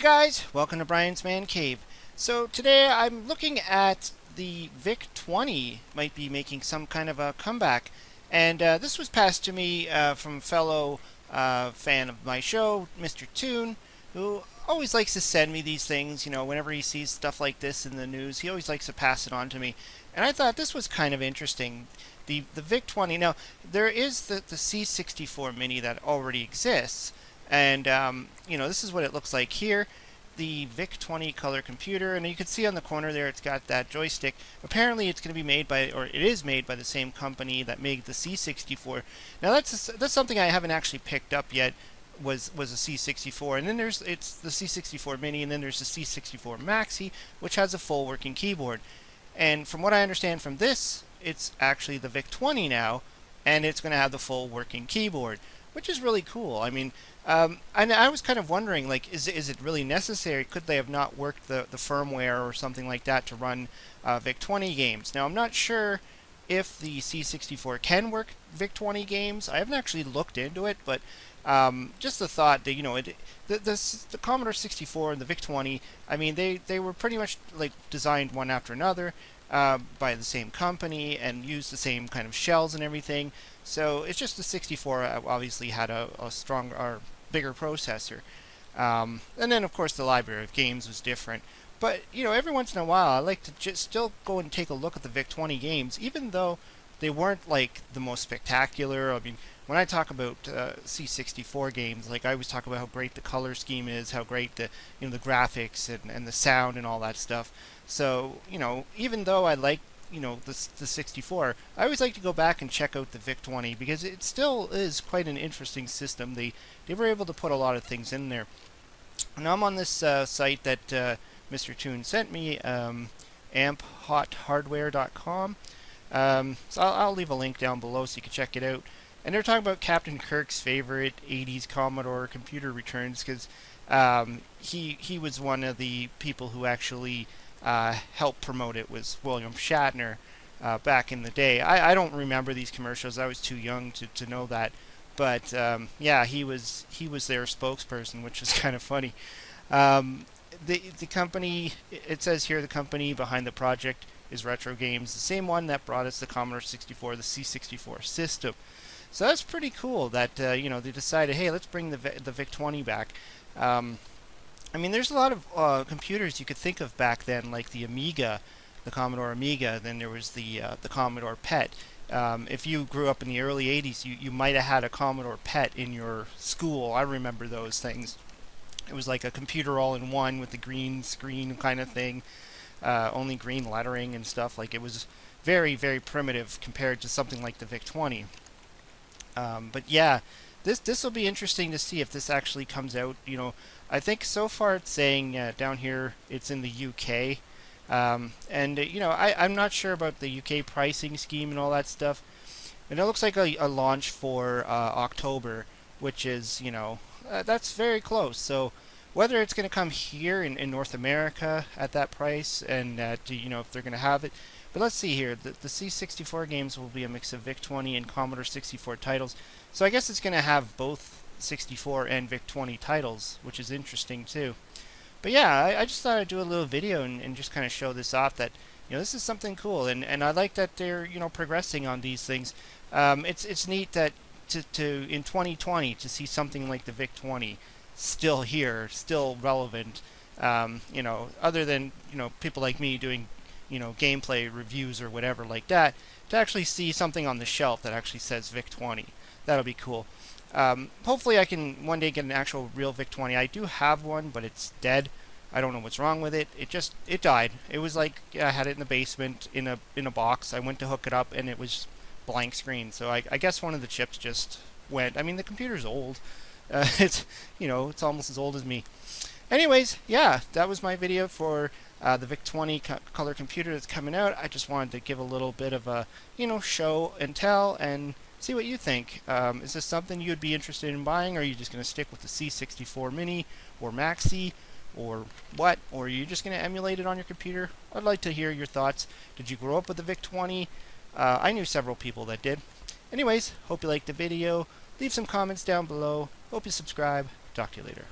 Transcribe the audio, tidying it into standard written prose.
guys, welcome to Brian's Man Cave. So today I'm looking at the VIC-20 might be making some kind of a comeback, and this was passed to me from a fellow fan of my show, Mr. Toon, who always likes to send me these things. You know, whenever he sees stuff like this in the news, he always likes to pass it on to me. And I thought this was kind of interesting. The VIC-20. Now there is the C64 Mini that already exists. And, you know, this is what it looks like here. The VIC-20 color computer, and you can see on the corner there it's got that joystick. Apparently it's going to be made by, or it is made by the same company that made the C64. Now that's something I haven't actually picked up yet, was a C64. And then it's the C64 Mini, and then there's the C64 Maxi, which has a full working keyboard. And from what I understand from this, it's actually the VIC-20 now, and it's going to have the full working keyboard, which is really cool. I mean, and I was kind of wondering, like, is it really necessary? Could they have not worked the firmware or something like that to run VIC-20 games? Now, I'm not sure if the C64 can work VIC-20 games. I haven't actually looked into it, but just the thought that, you know, the Commodore 64 and the VIC-20, I mean, they were pretty much like designed one after another by the same company and used the same kind of shells and everything. So it's just the 64 obviously had a stronger or bigger processor. And then, of course, the library of games was different. But, you know, every once in a while, I like to just still go and take a look at the VIC-20 games, even though they weren't, like, the most spectacular. I mean, when I talk about C64 games, like, I always talk about how great the color scheme is, how great the, you know, the graphics and the sound and all that stuff. So, you know, even though I like, you know, the 64, I always like to go back and check out the VIC-20 because it still is quite an interesting system. They were able to put a lot of things in there. Now I'm on this site that Mr. Toon sent me, amphothardware.com. So I'll leave a link down below so you can check it out. And they're talking about Captain Kirk's favorite 80s Commodore computer returns because he was one of the people who actually helped promote it, was William Shatner back in the day. I don't remember these commercials. I was too young to know that. But yeah, he was their spokesperson, which was kind of funny. The company, it says here, the company behind the project is Retro Games, the same one that brought us the Commodore 64, the C64 system. So that's pretty cool that you know, they decided, hey, let's bring the VIC-20 back. I mean, there's a lot of computers you could think of back then, like the Amiga, the Commodore Amiga. Then there was the Commodore PET. If you grew up in the early 80s, you might have had a Commodore PET in your school. I remember those things. It was like a computer all-in-one with the green screen kind of thing, only green lettering and stuff. Like, it was very, very primitive compared to something like the VIC-20. But yeah, this will be interesting to see if this actually comes out. You know, I think so far it's saying down here it's in the UK. And you know, I'm not sure about the UK pricing scheme and all that stuff. And it looks like a launch for October, which is, you know, that's very close. So whether it's going to come here in North America at that price, and you know, if they're going to have it. But let's see here. The C64 games will be a mix of VIC-20 and Commodore 64 titles. So I guess it's going to have both 64 and VIC-20 titles, which is interesting too. But yeah, I just thought I'd do a little video and just kind of show this off, that, you know, this is something cool, and I like that they're, you know, progressing on these things. It's neat that to in 2020 to see something like the VIC-20 still here, still relevant. You know, other than, you know, people like me doing, you know, gameplay reviews or whatever like that, to actually see something on the shelf that actually says VIC-20. That'll be cool. Hopefully I can one day get an actual real VIC-20. I do have one, but it's dead. I don't know what's wrong with it. It died. It was like, I had it in the basement in a box. I went to hook it up and it was blank screen. So I guess one of the chips just went. I mean, the computer's old. It's, you know, it's almost as old as me. Anyways, yeah, that was my video for the VIC-20 color computer that's coming out. I just wanted to give a little bit of a, you know, show and tell and see what you think. Is this something you'd be interested in buying, or are you just going to stick with the C64 Mini or Maxi, or what? Or are you just going to emulate it on your computer? I'd like to hear your thoughts. Did you grow up with the VIC-20? I knew several people that did. Anyways, hope you liked the video. Leave some comments down below. Hope you subscribe. Talk to you later.